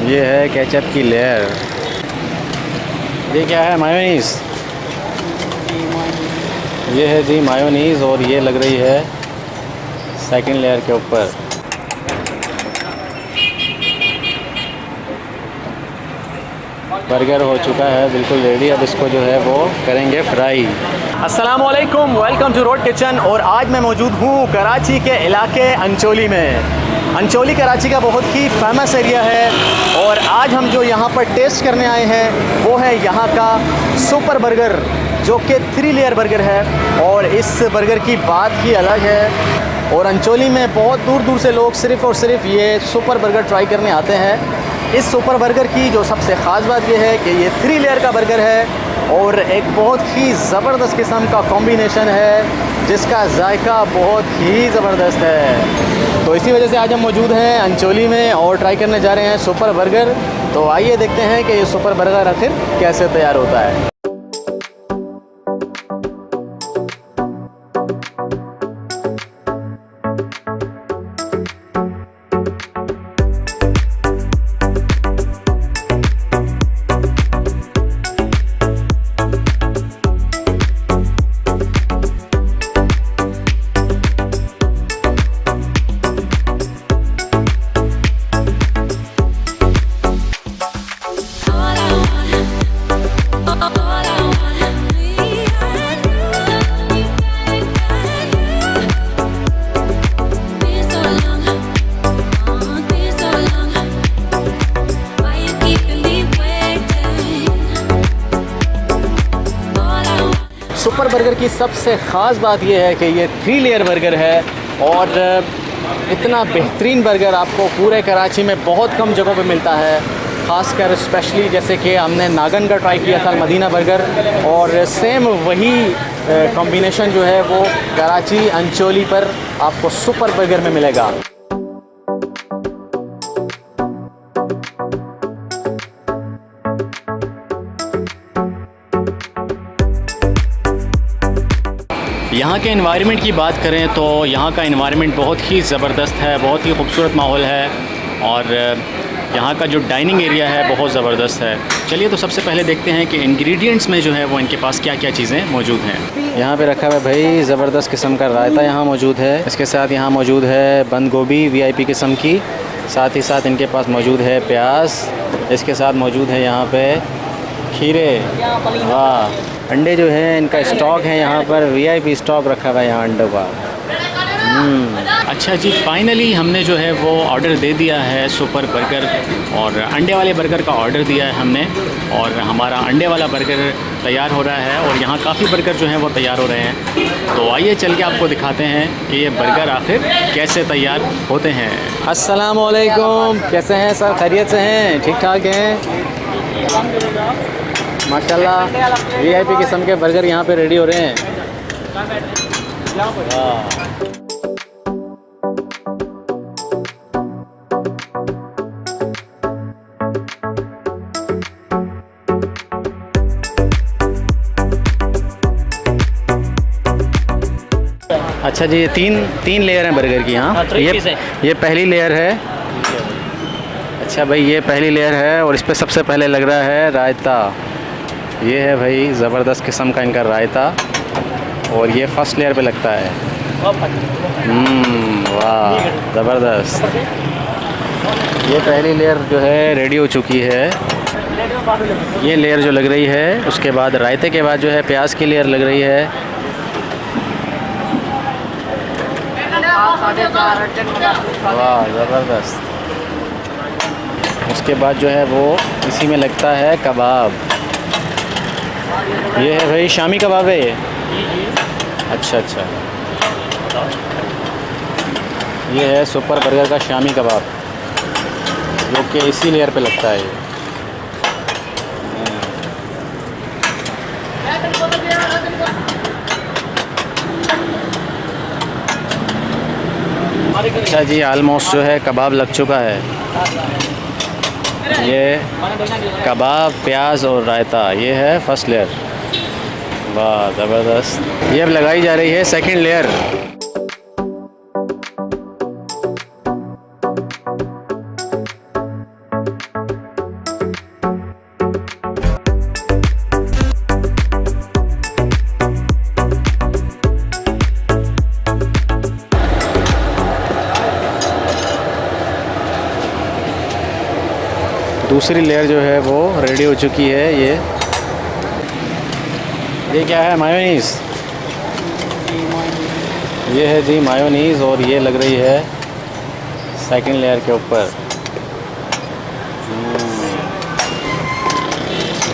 ये है केचप की लेयर। ये क्या है? मायोनीज़। ये है जी मायोनीज़ और ये लग रही है सेकंड लेयर के ऊपर। बर्गर हो चुका है बिल्कुल रेडी। अब इसको जो है वो करेंगे फ्राई। अस्सलाम वालेकुम, वेलकम टू रोड किचन। और आज मैं मौजूद हूँ कराची के इलाके अंचोली में। अंचोली कराची का बहुत ही फेमस एरिया है और आज हम जो यहाँ पर टेस्ट करने आए हैं वो है यहाँ का सुपर बर्गर, जो कि 3 लेयर बर्गर है और इस बर्गर की बात ही अलग है। और अंचोली में बहुत दूर दूर से लोग सिर्फ़ और सिर्फ ये सुपर बर्गर ट्राई करने आते हैं। इस सुपर बर्गर की जो सबसे ख़ास बात यह है कि ये 3 लेयर का बर्गर है और एक बहुत ही ज़बरदस्त किस्म का कॉम्बिनेशन है जिसका जायका बहुत ही ज़बरदस्त है। तो इसी वजह से आज हम मौजूद हैं अंचोली में और ट्राई करने जा रहे हैं सुपर बर्गर। तो आइए देखते हैं कि ये सुपर बर्गर आखिर कैसे तैयार होता है। सुपर बर्गर की सबसे ख़ास बात यह है कि ये 3 लेयर बर्गर है और इतना बेहतरीन बर्गर आपको पूरे कराची में बहुत कम जगहों पे मिलता है। ख़ासकर स्पेशली जैसे कि हमने नागन का ट्राई किया था मदीना बर्गर, और सेम वही कॉम्बिनेशन जो है वो कराची अंचोली पर आपको सुपर बर्गर में मिलेगा। यहाँ के एनवायरनमेंट की बात करें तो यहाँ का एनवायरनमेंट बहुत ही ज़बरदस्त है, बहुत ही खूबसूरत माहौल है और यहाँ का जो डाइनिंग एरिया है बहुत ज़बरदस्त है। चलिए तो सबसे पहले देखते हैं कि इंग्रेडिएंट्स में जो है वो इनके पास क्या क्या चीज़ें मौजूद हैं। यहाँ पे रखा हुआ है भाई ज़बरदस्त किस्म का रायता यहाँ मौजूद है। इसके साथ यहाँ मौजूद है बंद गोभी VIP किस्म की, साथ ही साथ इनके पास मौजूद है प्याज। इसके साथ मौजूद है यहाँ पर खीरे। वाह, अंडे जो है इनका स्टॉक है यहाँ पर, VIP स्टॉक रखा हुआ है यहाँ अंडों का। अच्छा जी, फाइनली हमने जो है वो ऑर्डर दे दिया है सुपर बर्गर और अंडे वाले बर्गर का ऑर्डर दिया है हमने और हमारा अंडे वाला बर्गर तैयार हो रहा है और यहाँ काफ़ी बर्गर जो हैं वो तैयार हो रहे हैं। तो आइए चल के आपको दिखाते हैं कि ये बर्गर आखिर कैसे तैयार होते हैं। अस्सलाम वालेकुम, कैसे हैं सर? खैरियत से हैं? ठीक ठाक हैं माशाल्लाह। VIP किस्म के बर्गर यहाँ पे रेडी हो रहे हैं। अच्छा जी, ये तीन लेयर हैं बर्गर की। यहाँ ये पहली लेयर है। अच्छा भाई, ये पहली लेयर है और इस पर सबसे पहले लग रहा है रायता। ये है भाई ज़बरदस्त किस्म का इनका रायता और ये फर्स्ट लेयर पे लगता है। वाह ज़बरदस्त। ये पहली लेयर जो है रेडी हो चुकी है। ये लेयर जो लग रही है उसके बाद रायते के बाद जो है प्याज की लेयर लग रही है। वाह ज़बरदस्त। उसके बाद जो है वो इसी में लगता है कबाब। ये है भाई शामी कबाब है ये। अच्छा, ये है सुपर बर्गर का शामी कबाब जो कि इसी लेयर पे लगता है। अच्छा जी, आलमोस्ट जो है कबाब लग चुका है। ये कबाब, प्याज और रायता, ये है फर्स्ट लेयर। वाह ज़बरदस्त। ये अब लगाई जा रही है सेकंड लेयर। दूसरी लेयर जो है वो रेडी हो चुकी है। ये क्या है? मायोनीज़। ये है जी मायोनीज़ और ये लग रही है सेकंड लेयर के ऊपर।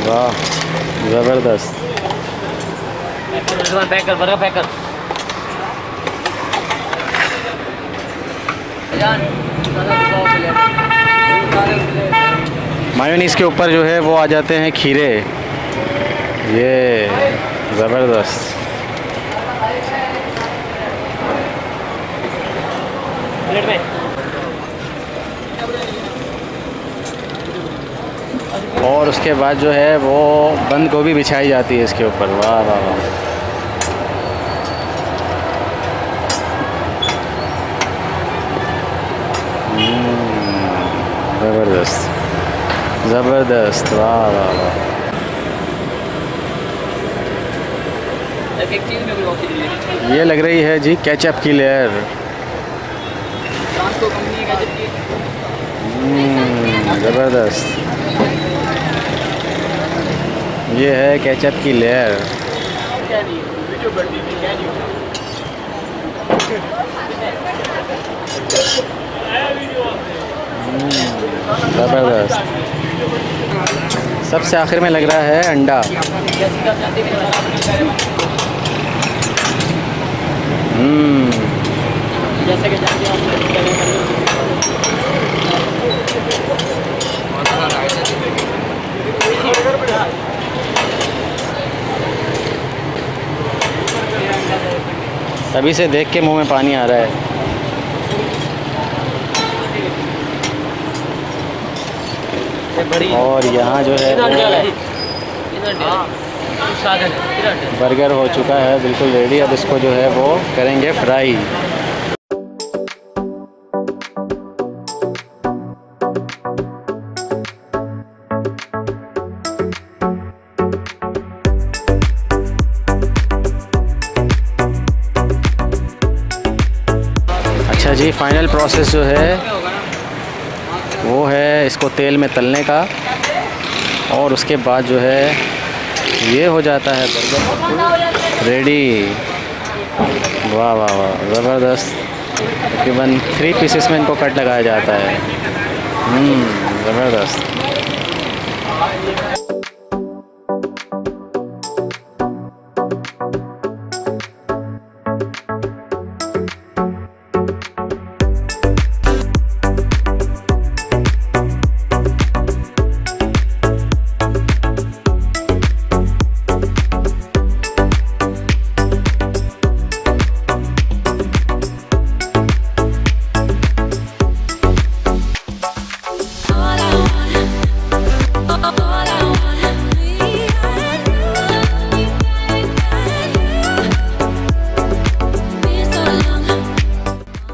वाह ज़बरदस्त। पैक कर बर्गर पैक कर। मायोनीज़ के ऊपर जो है वो आ जाते हैं खीरे। ये ज़बरदस्त। प्लेट में। और उसके बाद जो है वो बंद गोभी बिछाई जाती है इसके ऊपर। वाह वाह वाह। ज़बरदस्त ज़बरदस्त। वाह वाह वाह। एक चीज़ में कोई ऑक्सीजन ये लग रही है जी केचप की लेयर। फ्रांस को कंपनी का जब ज़बरदस्त। ये है केचप की लेयर। क्या नहीं वीडियो बढ़ती है क्या नहीं। ज़बरदस्त। सबसे आखिर में लग रहा है अंडा। जैसे कि जानते तभी से देख के मुंह में पानी आ रहा है। और यहाँ जो है बर्गर हो चुका है बिल्कुल रेडी। अब इसको जो है वो करेंगे फ्राई। अच्छा जी, फाइनल प्रोसेस जो है वो है इसको तेल में तलने का। और उसके बाद जो है ये हो जाता है बर्गर रेडी। वाह वाह वाह ज़बरदस्त। तकरीबन 3 पीसेस में इनको कट लगाया जाता है। ज़बरदस्त।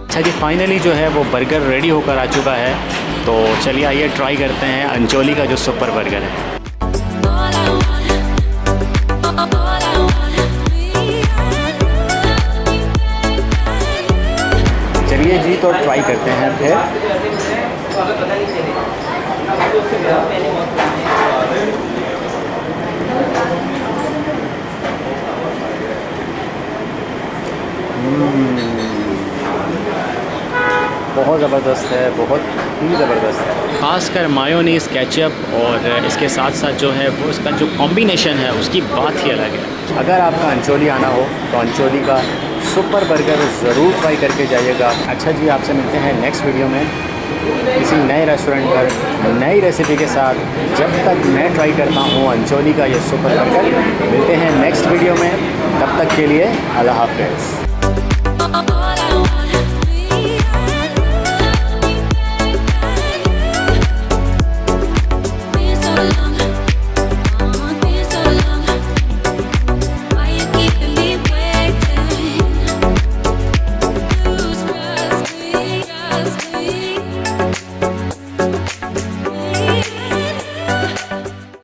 अच्छा जी, फाइनली जो है वो बर्गर रेडी होकर आ चुका है। तो चलिए आइए ट्राई करते हैं अंचोली का जो सुपर बर्गर है। चलिए जी, तो ट्राई करते हैं फिर। बहुत ज़बरदस्त है, बहुत ही ज़बरदस्त है। ख़ासकर मायोनीज़, केचप और इसके साथ साथ जो है वो इसका जो कॉम्बिनेशन है उसकी बात ही अलग है। अगर आपका अंचोली आना हो तो अंचोली का सुपर बर्गर ज़रूर ट्राई करके जाइएगा। अच्छा जी, आपसे मिलते हैं नेक्स्ट वीडियो में किसी नए रेस्टोरेंट पर नई रेसिपी के साथ। जब तक मैं ट्राई करता हूँ अंचोली का ये सुपर बर्गर, मिलते हैं नेक्स्ट वीडियो में। तब तक के लिए अल्लाह हाफ़िज़।